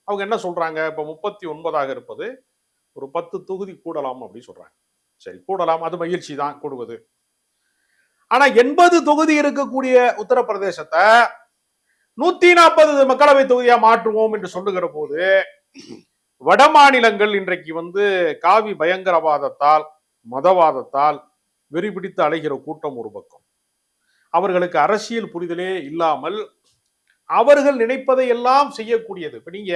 அவங்க என்ன சொல்றாங்க, இப்ப 39 இருப்பது ஒரு 10 தொகுதி கூடலாம் அப்படின்னு சொல்றாங்க. சரி கூடலாம், அது மகிழ்ச்சி தான் கூடுவது. ஆனா 80 தொகுதி இருக்கக்கூடிய உத்தரப்பிரதேசத்தை 140 மக்களவை தொகுதியா மாற்றுவோம் என்று சொல்லுகிற போது வட மாநிலங்கள் இன்றைக்கு காவி பயங்கரவாதத்தால் மதவாதத்தால் வெறிபிடித்து அலைகிற கூட்டம் ஒரு பக்கம், அவர்களுக்கு அரசியல் புரிதலே இல்லாமல் அவர்கள் நினைப்பதை எல்லாம் செய்யக்கூடியது. இப்ப நீங்க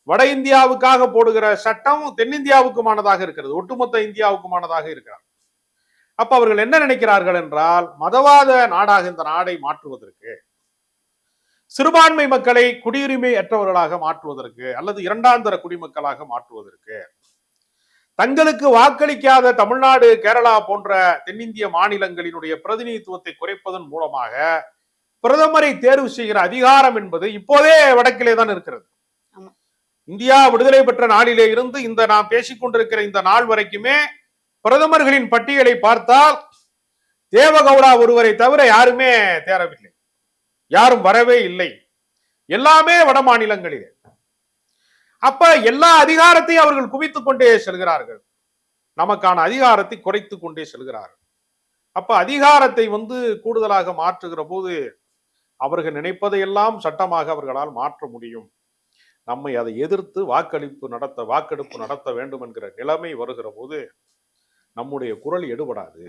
வட இந்தியாவுக்காக போடுகிற சட்டம் தென்னிந்தியாவுக்குமானதாக இருக்கிறது, ஒட்டுமொத்த இந்தியாவுக்குமானதாக இருக்கிறார். அப்ப அவர்கள் என்ன நினைக்கிறார்கள் என்றால், மதவாத நாடாக இந்த நாடை மாற்றுவதற்கு, சிறுபான்மை மக்களை குடியுரிமை அற்றவர்களாக மாற்றுவதற்கு அல்லது இரண்டாம் தர குடிமக்களாக மாற்றுவதற்கு, தங்களுக்கு வாக்களிக்காத தமிழ்நாடு கேரளா போன்ற தென்னிந்திய மாநிலங்களினுடைய பிரதிநிதித்துவத்தை குறைப்பதன் மூலமாக பிரதமரை தேர்வு செய்கிற அதிகாரம் என்பது இப்போதே வடக்கிலே தான் இருக்கிறது. இந்தியா விடுதலை பெற்ற நாளிலே இருந்து இந்த நாம் பேசிக்கொண்டிருக்கிற இந்த நாள் வரைக்குமே பிரதமர்களின் பட்டியலை பார்த்தால் தேவகவுடா ஒருவரை தவிர யாருமே தேரவில்லை, யாரும் வரவே இல்லை, எல்லாமே வட மாநிலங்களிலே. அப்ப எல்லா அதிகாரத்தையும் அவர்கள் குவித்துக் கொண்டே செல்கிறார்கள், நமக்கான அதிகாரத்தை குறைத்துக் கொண்டே செல்கிறார்கள். அப்ப அதிகாரத்தை கூடுதலாக மாற்றுகிற போது அவர்கள் நினைப்பதையெல்லாம் சட்டமாக அவர்களால் மாற்ற முடியும். நம்மை அதை எதிர்த்து வாக்கெடுப்பு நடத்த வேண்டும் என்கிற நிலைமை வருகிற போது நம்முடைய குரல் எடுபடாது.